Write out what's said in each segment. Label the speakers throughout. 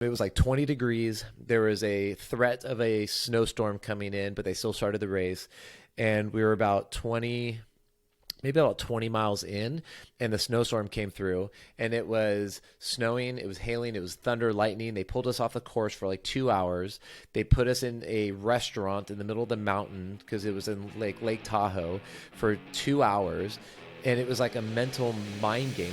Speaker 1: It was like 20 degrees. There was a threat of a snowstorm coming in, but they still started the race. And we were about 20, maybe about 20 miles in, and the snowstorm came through, and it was snowing, it was hailing, it was thunder, lightning. They pulled us off the course for like 2 hours. They put us in a restaurant in the middle of the mountain because it was in Lake Tahoe for 2 hours. And it was like a mental mind game.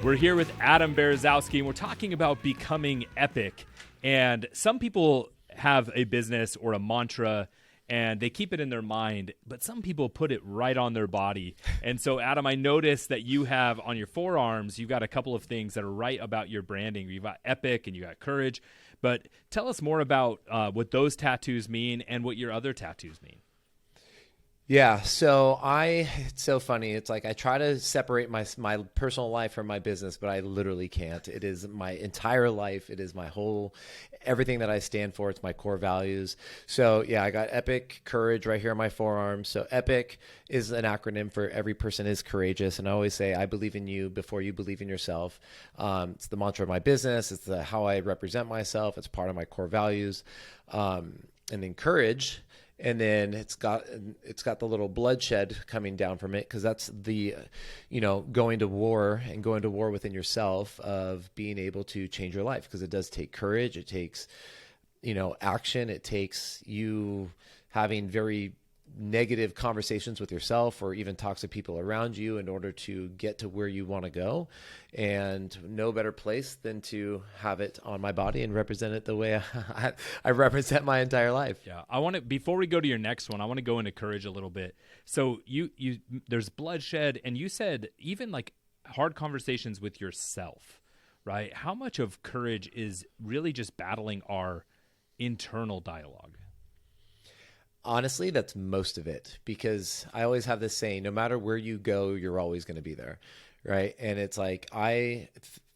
Speaker 2: We're here with Adam Berezowski, and we're talking about becoming epic. And some people have a business or a mantra, and they keep it in their mind, but some people put it right on their body. And so, Adam, I noticed that you have on your forearms, you've got a couple of things that are right about your branding. You've got epic and you got courage. But tell us more about what those tattoos mean and what your other tattoos mean.
Speaker 1: Yeah, so it's so funny. It's like I try to separate my personal life from my business, but I literally can't. It is my entire life. It is my whole, everything that I stand for. It's my core values. So yeah, I got epic, courage right here on my forearm. So epic is an acronym for every person is courageous. And I always say, I believe in you before you believe in yourself. It's the mantra of my business. It's how I represent myself. It's part of my core values. And then courage. And then it's got the little bloodshed coming down from it, because that's the, going to war within yourself, of being able to change your life, because it does take courage. It takes, action. It takes you having very negative conversations with yourself or even toxic people around you in order to get to where you want to go. And no better place than to have it on my body and represent it the way I represent my entire life.
Speaker 2: Yeah. Before we go to your next one, I want to go into courage a little bit. So there's bloodshed, and you said even like hard conversations with yourself, right? How much of courage is really just battling our internal dialogue?
Speaker 1: Honestly, that's most of it, because I always have this saying, no matter where you go, you're always going to be there. Right. And it's like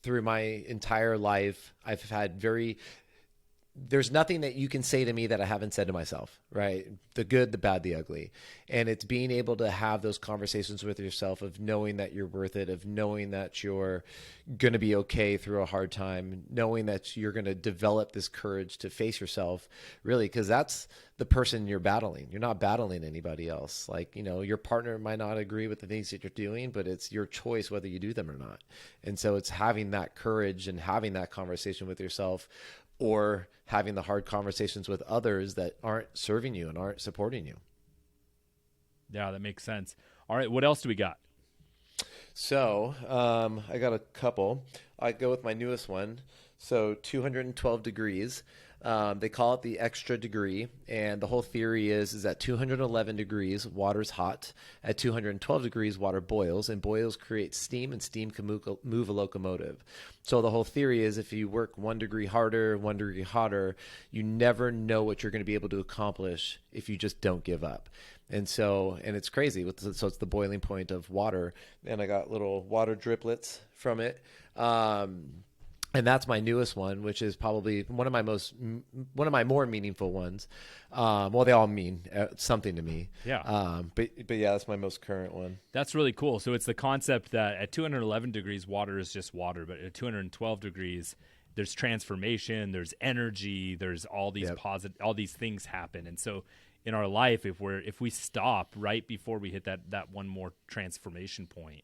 Speaker 1: through my entire life, I've had there's nothing that you can say to me that I haven't said to myself, right? The good, the bad, the ugly. And it's being able to have those conversations with yourself, of knowing that you're worth it, of knowing that you're going to be okay through a hard time, knowing that you're going to develop this courage to face yourself, really, because that's the person you're battling. You're not battling anybody else. Like, your partner might not agree with the things that you're doing, but it's your choice whether you do them or not. And so it's having that courage and having that conversation with yourself, or having the hard conversations with others that aren't serving you and aren't supporting you.
Speaker 2: Yeah, that makes sense. All right, what else do we got?
Speaker 1: So I got a couple. I go with my newest one. So 212 degrees. They call it the extra degree, and the whole theory is at 211 degrees, water's hot. At 212 degrees, water boils, and boils create steam, and steam can move a locomotive. So the whole theory is, if you work 1 degree harder, 1 degree hotter, you never know what you're going to be able to accomplish if you just don't give up. And it's crazy. So it's the boiling point of water, and I got little water driplets from it. And that's my newest one, which is probably one of my more meaningful ones. Well, they all mean something to me.
Speaker 2: Yeah.
Speaker 1: But yeah, that's my most current one.
Speaker 2: That's really cool. So it's the concept that at 211 degrees, water is just water, but at 212 degrees, there's transformation, there's energy, there's all these all these things happen. And so in our life, if we stop right before we hit that one more transformation point,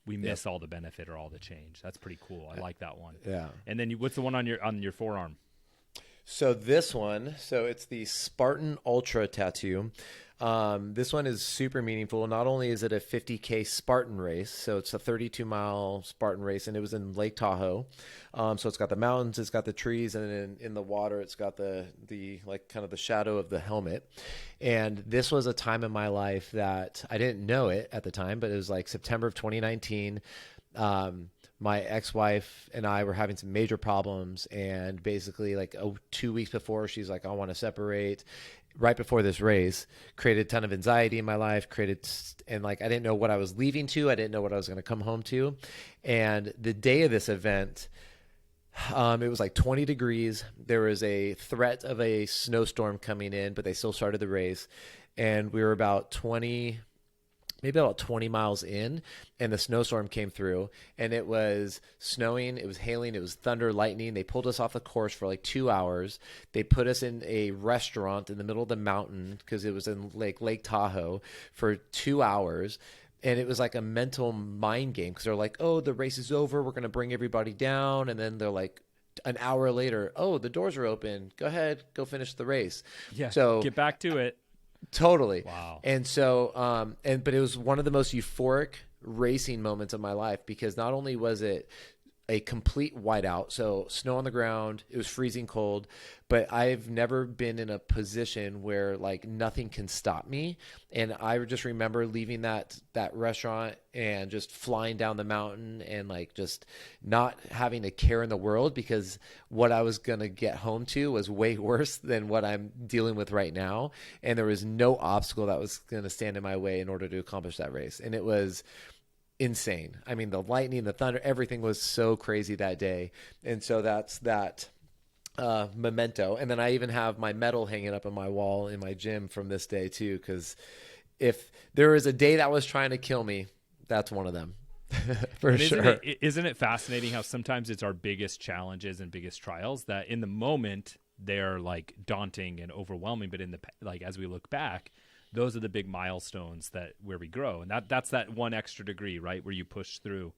Speaker 2: we miss all the benefit or all the change. That's pretty cool. I like that one.
Speaker 1: Yeah.
Speaker 2: And then what's the one on your forearm?
Speaker 1: So this one, it's the Spartan Ultra tattoo. This one is super meaningful. Not only is it a 50K Spartan race, so it's a 32-mile Spartan race, and it was in Lake Tahoe. So it's got the mountains, it's got the trees, and then in the water, it's got the like kind of the shadow of the helmet. And this was a time in my life that I didn't know it at the time, but it was like September of 2019. My ex-wife and I were having some major problems, and basically 2 weeks before, she's like, I want to separate. Right before this race, created a ton of anxiety in my life, and I didn't know what I was leaving to. I didn't know what I was going to come home to. And the day of this event, it was like 20 degrees. There was a threat of a snowstorm coming in, but they still started the race. And we were about maybe about 20 miles in, and the snowstorm came through, and it was snowing, it was hailing, it was thunder, lightning. They pulled us off the course for like 2 hours. They put us in a restaurant in the middle of the mountain because it was in Lake Tahoe for 2 hours. And it was like a mental mind game because they're like, oh, the race is over. We're going to bring everybody down. And then they're like, an hour later, oh, the doors are open. Go ahead, go finish the race.
Speaker 2: Yeah.
Speaker 1: So
Speaker 2: get back to it.
Speaker 1: totally.
Speaker 2: Wow.
Speaker 1: And so, but it was one of the most euphoric racing moments of my life because not only was it a complete whiteout, so snow on the ground, it was freezing cold, but I've never been in a position where like nothing can stop me. And I just remember leaving that restaurant and just flying down the mountain and like just not having a care in the world because what I was going to get home to was way worse than what I'm dealing with right now. And there was no obstacle that was going to stand in my way in order to accomplish that race. And it was insane. I mean, the lightning, the thunder, everything was so crazy that day. And so that's that memento. And then I even have my medal hanging up on my wall in my gym from this day too, because if there was a day that was trying to kill me, that's one of them. For sure.
Speaker 2: Isn't it fascinating how sometimes it's our biggest challenges and biggest trials that in the moment they're like daunting and overwhelming, but as we look back, those are the big milestones where we grow. And that's that one extra degree, right? Where you push through.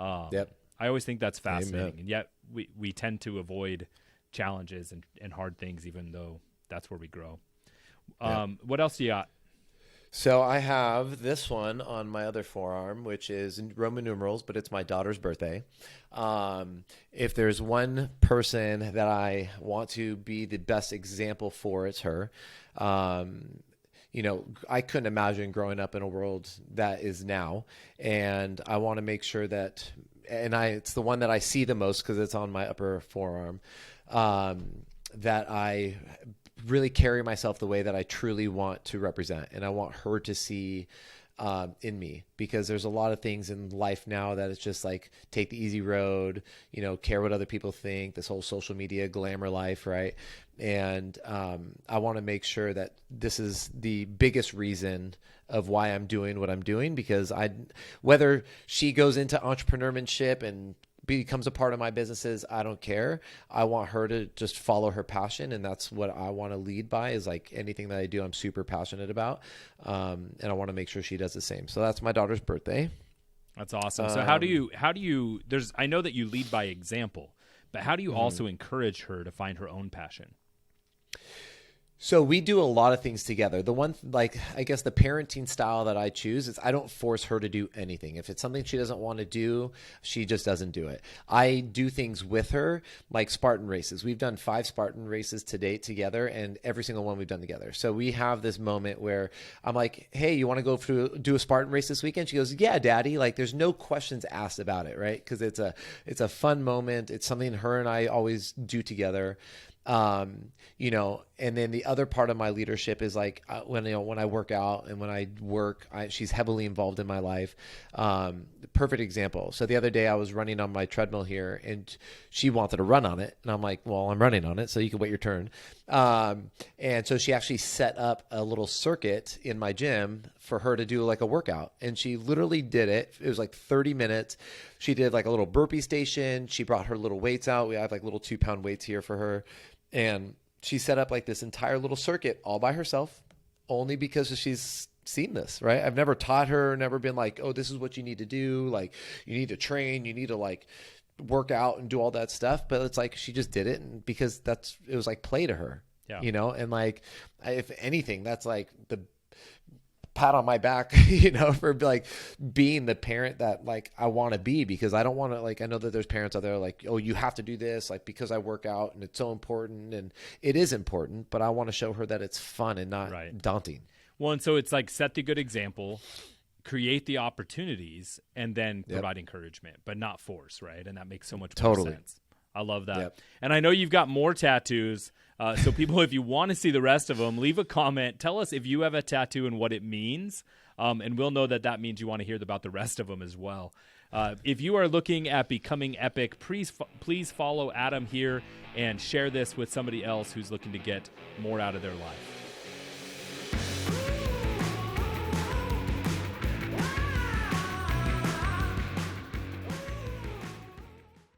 Speaker 1: Yep.
Speaker 2: I always think that's fascinating.
Speaker 1: Amen.
Speaker 2: And yet we tend to avoid challenges and hard things, even though that's where we grow. What else do you got?
Speaker 1: So I have this one on my other forearm, which is in Roman numerals, but it's my daughter's birthday. If there's one person that I want to be the best example for, it's her. I couldn't imagine growing up in a world that is now. And I want to make sure that, it's the one that I see the most because it's on my upper forearm, that I really carry myself the way that I truly want to represent. And I want her to see in me, because there's a lot of things in life now that it's just like, take the easy road, care what other people think, this whole social media glamour life. Right. And I want to make sure that this is the biggest reason of why I'm doing what I'm doing, because whether she goes into entrepreneurship and becomes a part of my businesses, I don't care. I want her to just follow her passion. And that's what I want to lead by, is like anything that I do, I'm super passionate about. And I want to make sure she does the same. So that's my daughter's birthday.
Speaker 2: That's awesome. So how do you, I know that you lead by example, but how do you also encourage her to find her own passion?
Speaker 1: So we do a lot of things together. The one, I guess the parenting style that I choose is I don't force her to do anything. If it's something she doesn't want to do, she just doesn't do it. I do things with her, like Spartan races. We've done 5 Spartan races to date together, and every single one we've done together. So we have this moment where I'm like, hey, you want to go do a Spartan race this weekend? She goes, yeah, Daddy. Like, there's no questions asked about it, right? Because it's a fun moment. It's something her and I always do together. And then the other part of my leadership is like when I work out and when I work, she's heavily involved in my life. Perfect example. So the other day I was running on my treadmill here and she wanted to run on it. And I'm like, well, I'm running on it, so you can wait your turn. And so she actually set up a little circuit in my gym for her to do like a workout. And she literally did it. It was like 30 minutes. She did like a little burpee station. She brought her little weights out. We have like little 2-pound weights here for her. And she set up like this entire little circuit all by herself, only because she's seen this, right? I've never taught her, never been like, oh, this is what you need to do. Like, you need to train, you need to like work out and do all that stuff. But it's like, she just did it, and because it was like play to her, and like, if anything, that's like the pat on my back, for like being the parent that like I want to be, because I don't want to, like, I know that there's parents out there like, oh, you have to do this, like, because I work out and it's so important, and it is important, but I want to show her that it's fun and not daunting.
Speaker 2: Well, and so it's like, set the good example, create the opportunities, and then provide encouragement, but not force. Right. And that makes so much more sense. I love that. Yep. And I know you've got more tattoos. So people, if you want to see the rest of them, leave a comment. Tell us if you have a tattoo and what it means. And we'll know that means you want to hear about the rest of them as well. If you are looking at becoming epic, please follow Adam here and share this with somebody else who's looking to get more out of their life.